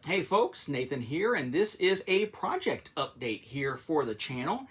Hey folks, Nathan here, and this is a project update here for the channel.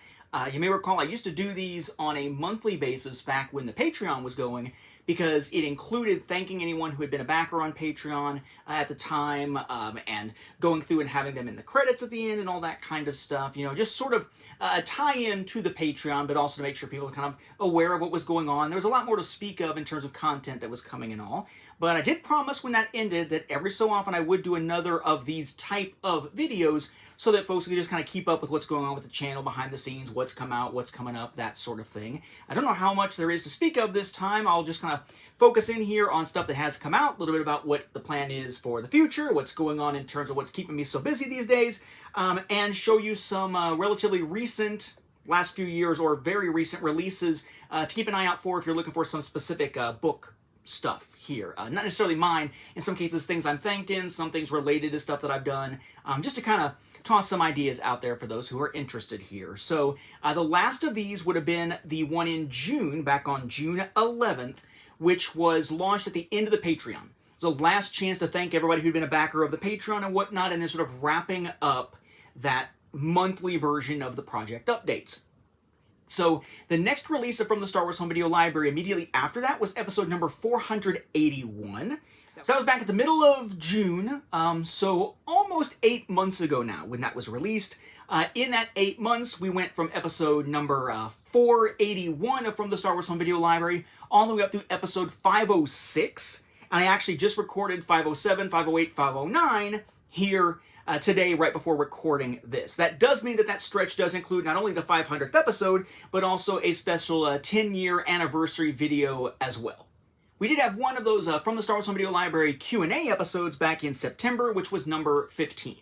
You may recall I used to do these on a monthly basis back when the Patreon was going, because it included thanking anyone who had been a backer on Patreon at the time, and going through and having them in the credits at the end and all that kind of stuff. You know, just sort of a tie-in to the Patreon, but also to make sure people are kind of aware of what was going on. There was a lot more to speak of in terms of content that was coming and all. But I did promise when that ended that every so often I would do another of these type of videos so that folks could just kind of keep up with what's going on with the channel behind the scenes, what's come out, what's coming up, that sort of thing. I don't know how much there is to speak of this time. I'll just kind of focus in here on stuff that has come out, a little bit about what the plan is for the future, what's going on in terms of what's keeping me so busy these days, and show you some relatively recent, last few years or very recent releases to keep an eye out for if you're looking for some specific book stuff here. Not necessarily mine, in some cases things I'm thanked in, some things related to stuff that I've done, just to kind of toss some ideas out there for those who are interested here. So the last of these would have been the one in June, back on June 11th, which was launched at the end of the Patreon. So last chance to thank everybody who'd been a backer of the Patreon and whatnot, and then sort of wrapping up that monthly version of the project updates. So the next release from the Star Wars Home Video Library immediately after that was episode number 481. So that was back at the middle of June, so almost 8 months ago now when that was released. In that 8 months, we went from episode number 481 from the Star Wars Home Video Library all the way up through episode 506. I actually just recorded 507, 508, 509 here today, right before recording this. That does mean that that stretch does include not only the 500th episode, but also a special 10-year anniversary video as well. We did have one of those from the Star Wars Home Video Library Q&A episodes back in September, which was number 15.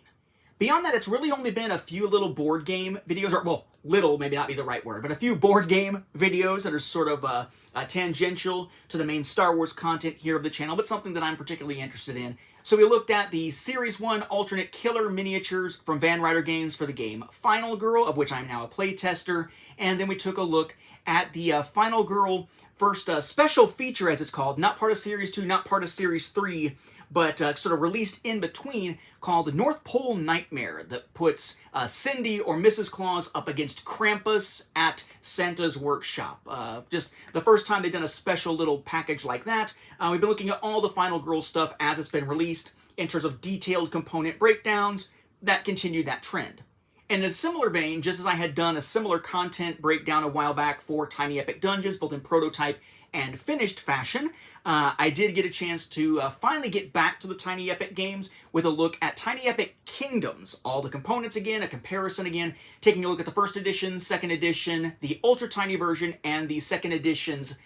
Beyond that, it's really only been a few little board game videos, or, well, little maybe not be the right word, but a few board game videos that are sort of tangential to the main Star Wars content here of the channel, but something that I'm particularly interested in. So we looked at the Series 1 alternate killer miniatures from Van Ryder Games for the game Final Girl, of which I'm now a playtester, and then we took a look at the Final Girl first special feature, as it's called, not part of Series 2, not part of Series 3, but sort of released in between, called the North Pole Nightmare, that puts Cindy or Mrs. Claus up against Krampus at Santa's workshop. Just the first time they've done a special little package like that. We've been looking at all the Final Girl stuff as it's been released in terms of detailed component breakdowns that continued that trend. In a similar vein, just as I had done a similar content breakdown a while back for Tiny Epic Dungeons, both in prototype and finished fashion, I did get a chance to finally get back to the Tiny Epic games with a look at Tiny Epic Kingdoms. All the components again, a comparison again, taking a look at the first edition, second edition, the ultra tiny version, and the second edition's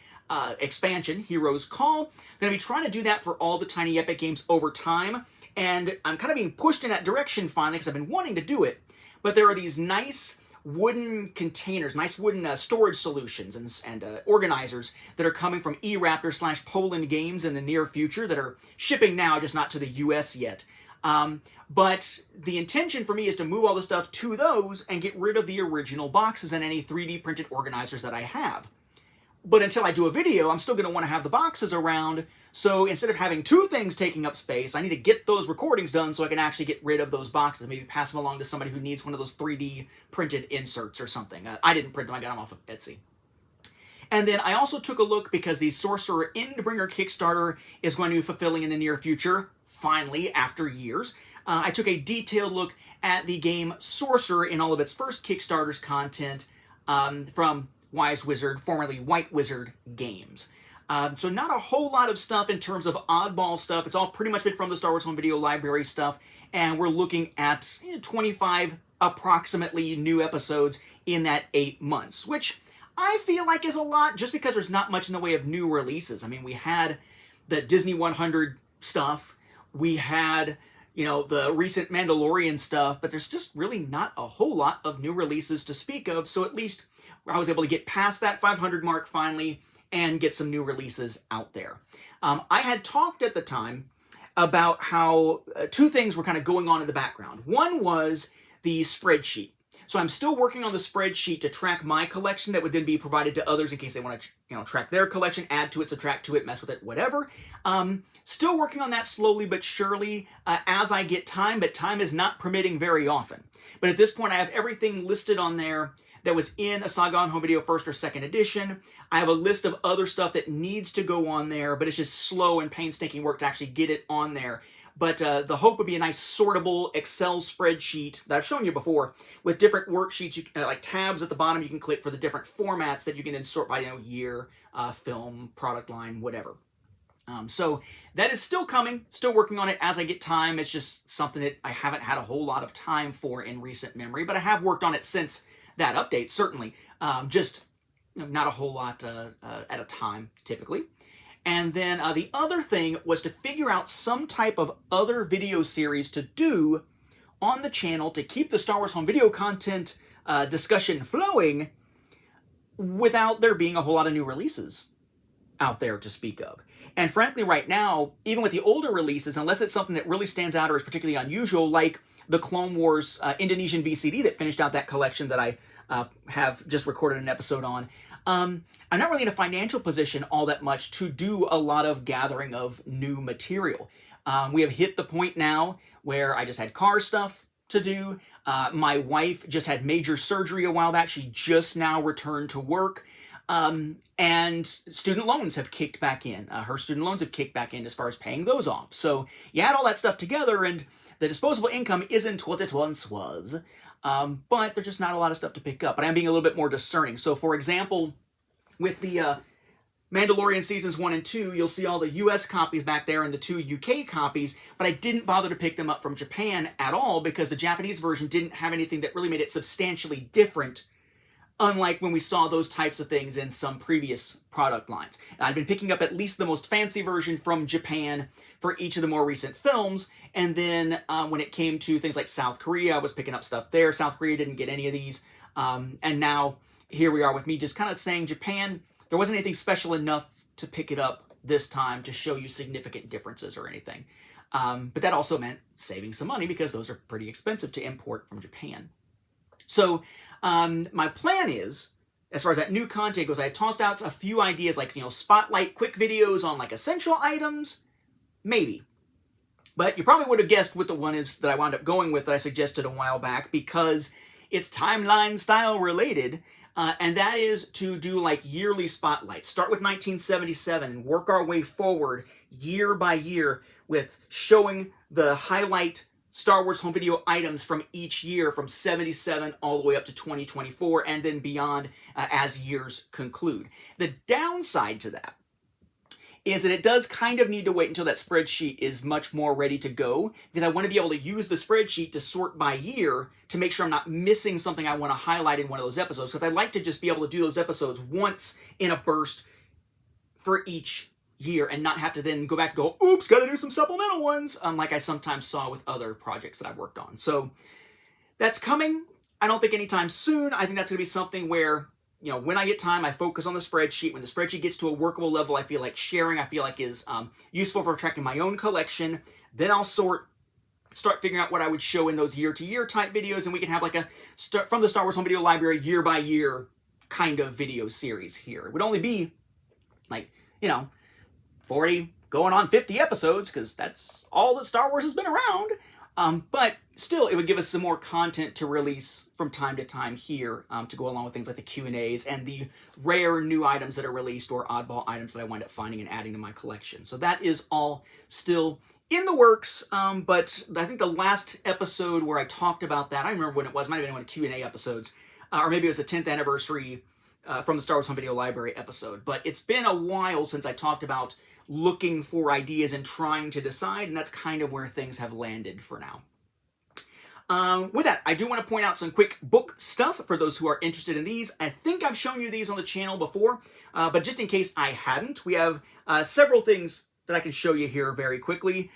expansion, Heroes Call. Going to be trying to do that for all the Tiny Epic games over time, and I'm kind of being pushed in that direction finally because I've been wanting to do it. But there are these nice wooden containers, nice wooden storage solutions and organizers that are coming from eRaptor/Poland Games in the near future that are shipping now, just not to the US yet. But the intention for me is to move all the stuff to those and get rid of the original boxes and any 3D printed organizers that I have. But until I do a video, I'm still going to want to have the boxes around, so instead of having two things taking up space, I need to get those recordings done so I can actually get rid of those boxes and maybe pass them along to somebody who needs one of those 3D printed inserts or something. I didn't print them, I got them off of Etsy. And then I also took a look, because the Sorcerer Endbringer Kickstarter is going to be fulfilling in the near future, finally, after years. I took a detailed look at the game Sorcerer in all of its first Kickstarter's content from Wise Wizard, formerly White Wizard Games. So not a whole lot of stuff in terms of oddball stuff. It's all pretty much been from the Star Wars Home Video Library stuff, and we're looking at 25 approximately new episodes in that 8 months, which I feel like is a lot just because there's not much in the way of new releases. I mean, we had the Disney 100 stuff, we had, you know, the recent Mandalorian stuff, but there's just really not a whole lot of new releases to speak of, so at least I was able to get past that 500 mark finally and get some new releases out there. I had talked at the time about how two things were kind of going on in the background. One was the spreadsheet. So I'm still working on the spreadsheet to track my collection that would then be provided to others in case they want to, track their collection, add to it, subtract to it, mess with it, whatever. Still working on that slowly but surely as I get time, but time is not permitting very often. But at this point, I have everything listed on there that was in a Saga on Home Video first or second edition. I have a list of other stuff that needs to go on there, but it's just slow and painstaking work to actually get it on there. But the hope would be a nice sortable Excel spreadsheet that I've shown you before with different worksheets, like tabs at the bottom you can click for the different formats that you can then sort by year, film, product line, whatever. So that is still coming, still working on it as I get time. It's just something that I haven't had a whole lot of time for in recent memory, but I have worked on it since that update, certainly. Just not a whole lot at a time, typically. And then the other thing was to figure out some type of other video series to do on the channel to keep the Star Wars home video content discussion flowing without there being a whole lot of new releases out there to speak of. And frankly, right now, even with the older releases, unless it's something that really stands out or is particularly unusual, like the Clone Wars Indonesian VCD that finished out that collection that I have just recorded an episode on, I'm not really in a financial position all that much to do a lot of gathering of new material. We have hit the point now where I just had car stuff to do. My wife just had major surgery a while back. She just now returned to work. And student loans have kicked back in. Her student loans have kicked back in as far as paying those off. So you add all that stuff together and the disposable income isn't what it once was. But there's just not a lot of stuff to pick up. But I'm being a little bit more discerning. So for example, with the Mandalorian Seasons 1 and 2, you'll see all the US copies back there and the 2 UK copies, but I didn't bother to pick them up from Japan at all because the Japanese version didn't have anything that really made it substantially different, unlike when we saw those types of things in some previous product lines. I'd been picking up at least the most fancy version from Japan for each of the more recent films, and then when it came to things like South Korea, I was picking up stuff there. South Korea didn't get any of these, and now here we are with me just kind of saying Japan, there wasn't anything special enough to pick it up this time to show you significant differences or anything. But that also meant saving some money because those are pretty expensive to import from Japan. So my plan is, as far as that new content goes, I tossed out a few ideas like, spotlight quick videos on like essential items, maybe. But you probably would have guessed what the one is that I wound up going with that I suggested a while back because it's timeline style related. And that is to do like yearly spotlights. Start with 1977 and work our way forward year by year with showing the highlight Star Wars home video items from each year from 77 all the way up to 2024 and then beyond as years conclude. The downside to that is that it does kind of need to wait until that spreadsheet is much more ready to go because I want to be able to use the spreadsheet to sort by year to make sure I'm not missing something I want to highlight in one of those episodes because I'd like to just be able to do those episodes once in a burst for each year and not have to then go back and go, oops, got to do some supplemental ones, like I sometimes saw with other projects that I've worked on. So that's coming. I don't think anytime soon. I think that's going to be something where, when I get time, I focus on the spreadsheet. When the spreadsheet gets to a workable level, I feel like sharing, I feel like is useful for tracking my own collection. Then I'll start figuring out what I would show in those year-to-year type videos, and we can have like a from the Star Wars Home Video Library year-by-year kind of video series here. It would only be like, 40 going on 50 episodes because that's all that Star Wars has been around. But still, it would give us some more content to release from time to time here to go along with things like the Q&As and the rare new items that are released or oddball items that I wind up finding and adding to my collection. So that is all still in the works, but I think the last episode where I talked about that, I don't remember when it was, might have been one of the Q&A episodes, or maybe it was the 10th anniversary from the Star Wars Home Video Library episode. But it's been a while since I talked about looking for ideas and trying to decide, and that's kind of where things have landed for now. With that, I do want to point out some quick book stuff for those who are interested in these. I think I've shown you these on the channel before, but just in case I hadn't, we have several things that I can show you here very quickly.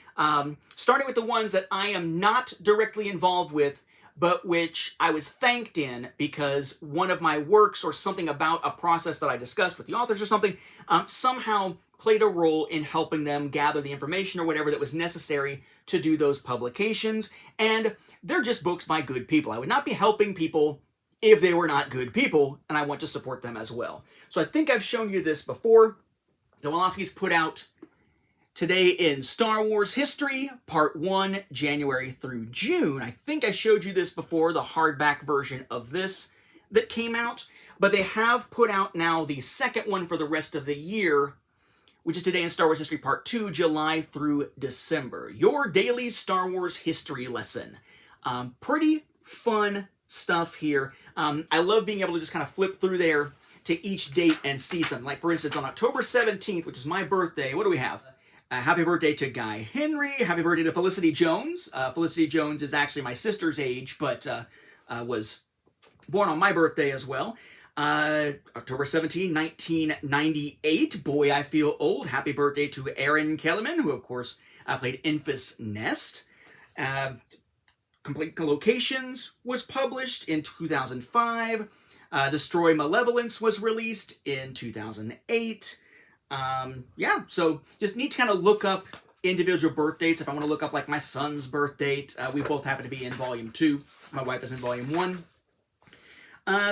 Starting with the ones that I am not directly involved with, but which I was thanked in because one of my works or something about a process that I discussed with the authors or something somehow played a role in helping them gather the information or whatever that was necessary to do those publications. And they're just books by good people. I would not be helping people if they were not good people, and I want to support them as well. So I think I've shown you this before. Novelowski's put out Today in Star Wars History, Part 1, January through June. I think I showed you this before, the hardback version of this that came out. But they have put out now the second one for the rest of the year, which is Today in Star Wars History, Part 2, July through December. Your daily Star Wars history lesson. Pretty fun stuff here. I love being able to just kind of flip through there to each date and see something. Like, for instance, on October 17th, which is my birthday, what do we have? Happy birthday to Guy Henry. Happy birthday to Felicity Jones. Felicity Jones is actually my sister's age, but was born on my birthday as well. October 17, 1998. Boy, I feel old. Happy birthday to Aaron Kellerman, who, of course, played Enfys Nest. Complete Locations was published in 2005. Destroy Malevolence was released in 2008. Yeah, so just need to kind of look up individual birth dates. If I want to look up like my son's birth date, we both happen to be in volume 2. My wife is in volume 1.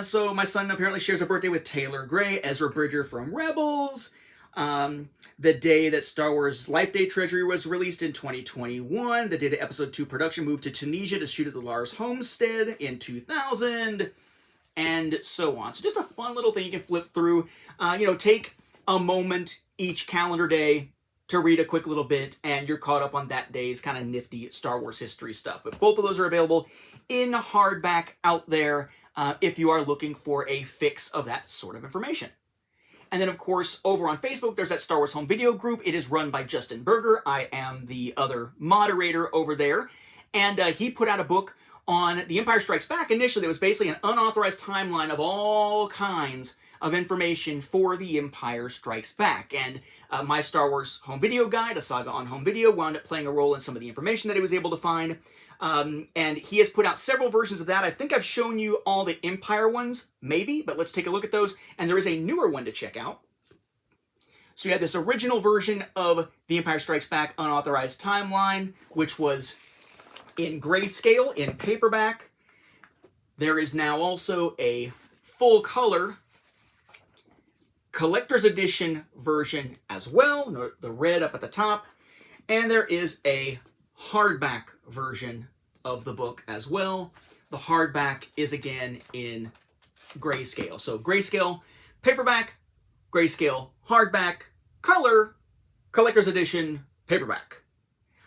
So my son apparently shares a birthday with Taylor Gray, Ezra Bridger from Rebels. The day that Star Wars Life Day Treasury was released in 2021. The day that Episode 2 production moved to Tunisia to shoot at the Lars Homestead in 2000. And so on. So just a fun little thing you can flip through. Take a moment each calendar day to read a quick little bit, and you're caught up on that day's kind of nifty Star Wars history stuff. But both of those are available in hardback out there if you are looking for a fix of that sort of information. And then, of course, over on Facebook, there's that Star Wars Home Video group. It is run by Justin Berger. I am the other moderator over there. And he put out a book on The Empire Strikes Back. Initially, it was basically an unauthorized timeline of all kinds of information for The Empire Strikes Back. And my Star Wars Home Video guide, A Saga on Home Video, wound up playing a role in some of the information that he was able to find. And he has put out several versions of that. I think I've shown you all the Empire ones, maybe, but let's take a look at those. And there is a newer one to check out. So you had this original version of The Empire Strikes Back unauthorized timeline, which was in grayscale, in paperback. There is now also a full color collector's edition version as well, the red up at the top, and there is a hardback version of the book as well. The hardback is again in grayscale. So grayscale, paperback, grayscale, hardback, color, collector's edition, paperback.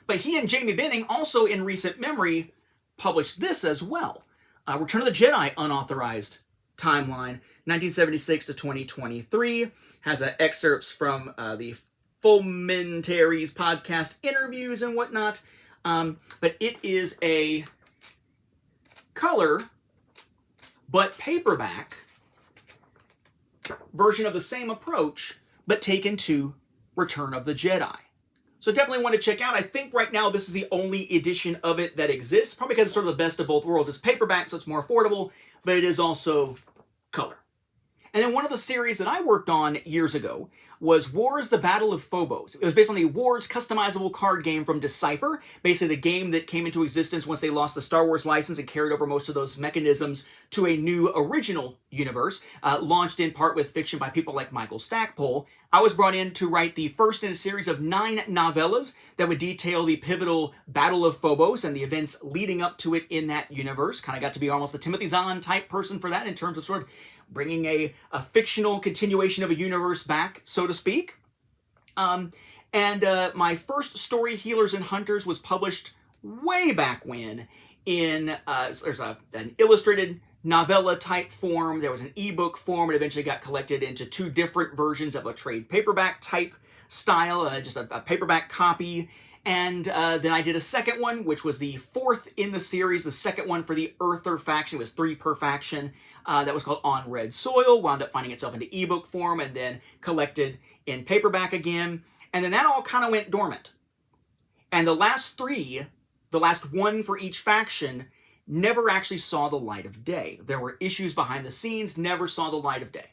But he and Jamie Benning also in recent memory published this as well. Return of the Jedi unauthorized timeline, 1976 to 2023, has excerpts from the Fullmentaries podcast interviews and whatnot, but it is a color but paperback version of the same approach, but taken to Return of the Jedi. So definitely want to check out. I think right now this is the only edition of it that exists, probably because it's sort of the best of both worlds. It's paperback, so it's more affordable, but it is also color. And then one of the series that I worked on years ago was Wars: The Battle of Phobos. It was based on the Wars customizable card game from Decipher, basically the game that came into existence once they lost the Star Wars license and carried over most of those mechanisms to a new original universe, launched in part with fiction by people like Michael Stackpole. I was brought in to write the first in a series of 9 novellas that would detail the pivotal Battle of Phobos and the events leading up to it in that universe. Kind of got to be almost the Timothy Zahn type person for that in terms of sort of bringing a fictional continuation of a universe back, so to speak. My first story, Healers and Hunters, was published way back when in, there's an illustrated novella type form, there was an ebook form, it eventually got collected into 2 different versions of a trade paperback type style, just a paperback copy. And then I did a second one, which was the 4th in the series, the second one for the Earther faction. It was 3 per faction. That was called On Red Soil, wound up finding itself into ebook form and then collected in paperback again. And then that all kind of went dormant. And the last 3, the last one for each faction, never actually saw the light of day. There were issues behind the scenes, never saw the light of day.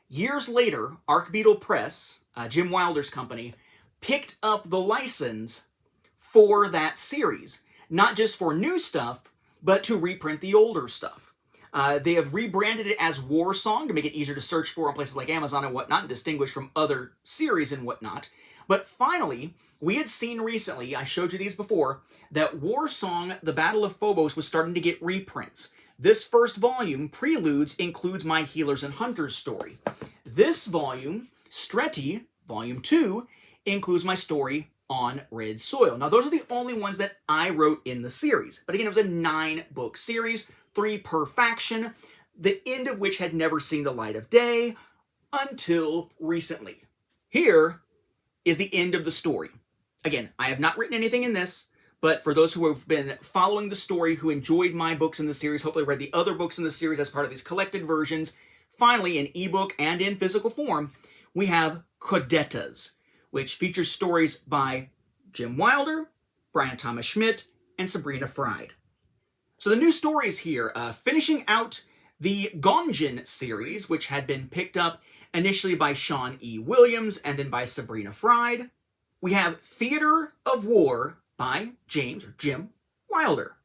Years later, Archbeetle Press, Jim Wilder's company, picked up the license for that series. Not just for new stuff, but to reprint the older stuff. They have rebranded it as War Song to make it easier to search for on places like Amazon and whatnot, and distinguish from other series and whatnot. But finally, we had seen recently, I showed you these before, that War Song, The Battle of Phobos, was starting to get reprints. This first volume, Preludes, includes my Healers and Hunters story. This volume, Streti, Volume 2, includes my story on Red Soil. Now, those are the only ones that I wrote in the series. But again, it was a 9-book series, 3 per faction, the end of which had never seen the light of day until recently. Here is the end of the story. Again, I have not written anything in this, but for those who have been following the story, who enjoyed my books in the series, hopefully read the other books in the series as part of these collected versions, finally, in ebook and in physical form, we have Codettas, which features stories by Jim Wilder, Brian Thomas Schmidt, and Sabrina Fried. So the new stories here, finishing out the Gonjin series, which had been picked up initially by Sean E. Williams and then by Sabrina Fried. We have Theater of War by Jim Wilder.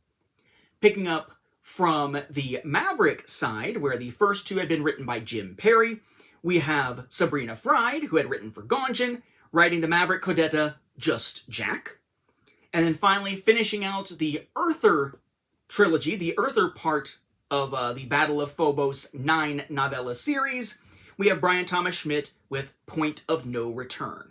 Picking up from the Maverick side, where the first 2 had been written by Jim Perry, we have Sabrina Fried, who had written for Gonjin, writing the Maverick Codetta, Just Jack. And then finally finishing out the Earther trilogy, the Earther part of the Battle of Phobos 9 novella series, we have Brian Thomas Schmidt with Point of No Return.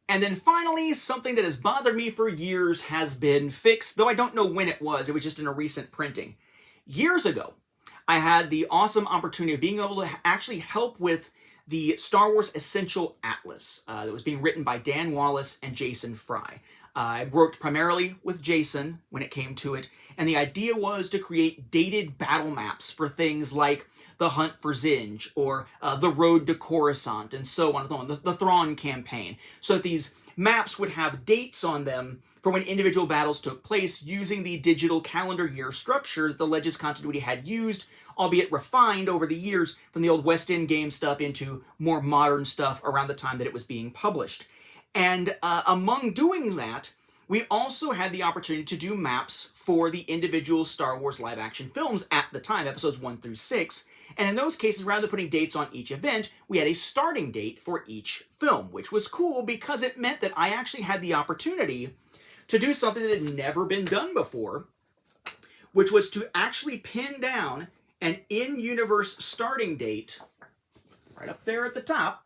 And then finally, something that has bothered me for years has been fixed, though I don't know when it was just in a recent printing. Years ago, I had the awesome opportunity of being able to actually help with the Star Wars Essential Atlas that was being written by Dan Wallace and Jason Fry. I worked primarily with Jason when it came to it, and the idea was to create dated battle maps for things like the Hunt for Zinj, or the Road to Coruscant, and so on and so on, the Thrawn campaign, so that these maps would have dates on them for when individual battles took place using the digital calendar year structure that the Legends continuity had used, albeit refined over the years from the old West End game stuff into more modern stuff around the time that it was being published. And among doing that, we also had the opportunity to do maps for the individual Star Wars live-action films at the time, episodes 1 through 6. And in those cases, rather than putting dates on each event, we had a starting date for each film, which was cool because it meant that I actually had the opportunity to do something that had never been done before, which was to actually pin down an in-universe starting date, right up there at the top,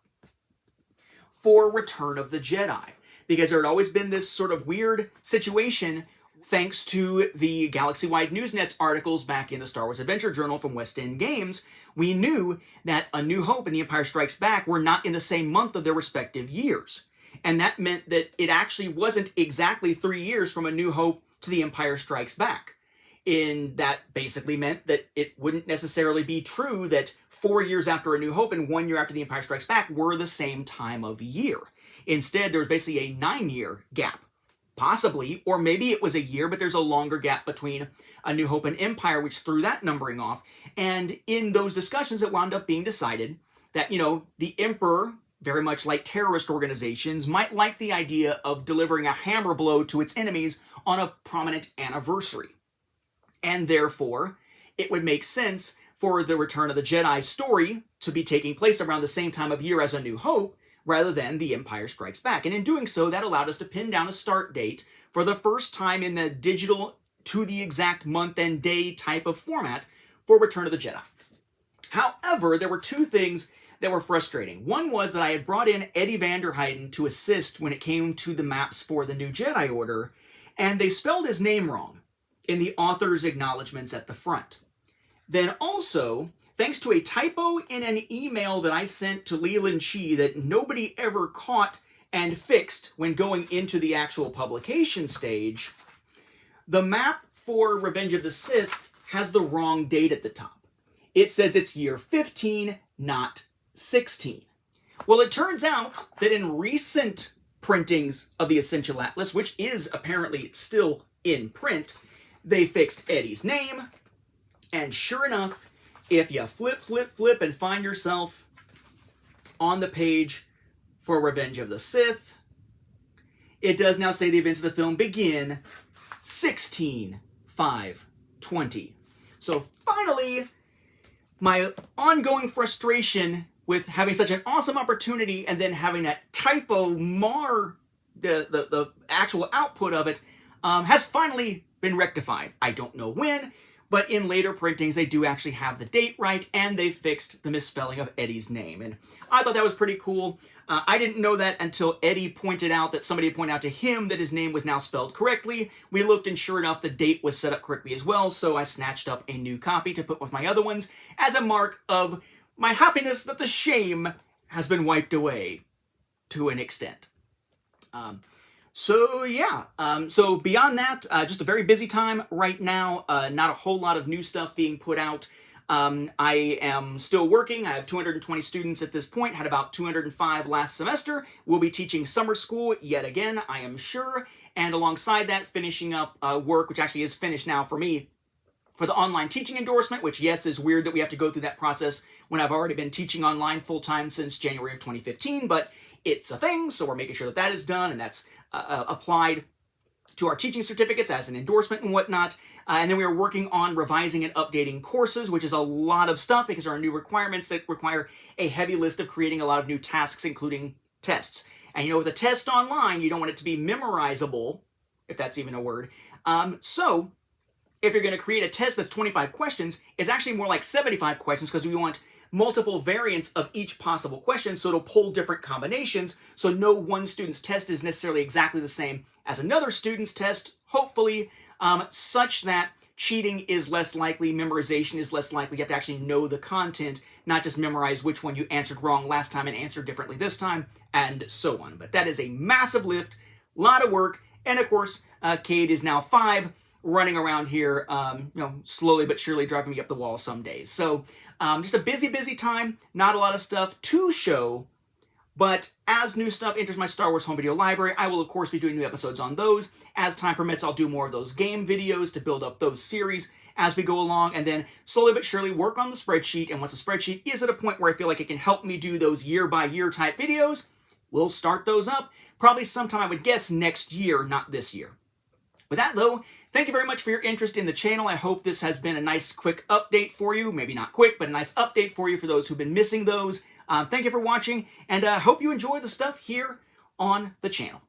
for Return of the Jedi. Because there had always been this sort of weird situation thanks to the Galaxy-wide Newsnet's articles back in the Star Wars Adventure Journal from West End Games. We knew that A New Hope and The Empire Strikes Back were not in the same month of their respective years. And that meant that it actually wasn't exactly 3 years from A New Hope to The Empire Strikes Back. And that basically meant that it wouldn't necessarily be true that 4 years after A New Hope and 1 year after The Empire Strikes Back were the same time of year. Instead, there was basically a 9-year gap. Possibly, or maybe it was a year, but there's a longer gap between A New Hope and Empire, which threw that numbering off. And in those discussions, it wound up being decided that, the Emperor, very much like terrorist organizations, might like the idea of delivering a hammer blow to its enemies on a prominent anniversary. And therefore, it would make sense for the Return of the Jedi story to be taking place around the same time of year as A New Hope, rather than The Empire Strikes Back. And in doing so, that allowed us to pin down a start date for the first time in the digital to the exact month and day type of format for Return of the Jedi. However, there were 2 things that were frustrating. One was that I had brought in Eddie Vanderheiden to assist when it came to the maps for the new Jedi Order, and they spelled his name wrong in the author's acknowledgments at the front. Then also, thanks to a typo in an email that I sent to Leland Chee that nobody ever caught and fixed when going into the actual publication stage, the map for Revenge of the Sith has the wrong date at the top. It says it's year 15, not 16. Well, it turns out that in recent printings of the Essential Atlas, which is apparently still in print, they fixed Eddie's name. And sure enough, if you flip, and find yourself on the page for Revenge of the Sith, it does now say the events of the film begin 16/5/20. So finally, my ongoing frustration with having such an awesome opportunity and then having that typo mar the actual output of it has finally been rectified. I don't know when, but in later printings they do actually have the date right, and they fixed the misspelling of Eddie's name. And I thought that was pretty cool. I didn't know that until Eddie pointed out that somebody pointed out to him that his name was now spelled correctly. We looked, and sure enough, the date was set up correctly as well, so I snatched up a new copy to put with my other ones as a mark of my happiness that the shame has been wiped away to an extent. So beyond that, just a very busy time right now. Not a whole lot of new stuff being put out. I am still working. I have 220 students at this point, had about 205 last semester. We'll be teaching summer school yet again, I am sure. And alongside that, finishing up work, which actually is finished now for me, for the online teaching endorsement, which, yes, is weird that we have to go through that process when I've already been teaching online full-time since January of 2015, but it's a thing, so we're making sure that that is done and that's applied to our teaching certificates as an endorsement and whatnot. And then we are working on revising and updating courses, which is a lot of stuff because there are new requirements that require a heavy list of creating a lot of new tasks, including tests. And with a test online, you don't want it to be memorizable, if that's even a word. So if you're going to create a test that's 25 questions, it's actually more like 75 questions because we want multiple variants of each possible question, so it'll pull different combinations, so no one student's test is necessarily exactly the same as another student's test, hopefully, such that cheating is less likely, memorization is less likely. You have to actually know the content, not just memorize which one you answered wrong last time and answered differently this time, and so on. But that is a massive lift, a lot of work, and of course, Cade is now 5, running around here, slowly but surely driving me up the wall some days. So just a busy time, not a lot of stuff to show, but as new stuff enters my Star Wars home video library, I will of course be doing new episodes on those. As time permits, I'll do more of those game videos to build up those series as we go along, and then slowly but surely work on the spreadsheet, and once the spreadsheet is at a point where I feel like it can help me do those year-by-year type videos, we'll start those up, probably sometime I would guess next year, not this year. With that, though, thank you very much for your interest in the channel. I hope this has been a nice, quick update for you. Maybe not quick, but a nice update for you for those who've been missing those. Thank you for watching, and I hope you enjoy the stuff here on the channel.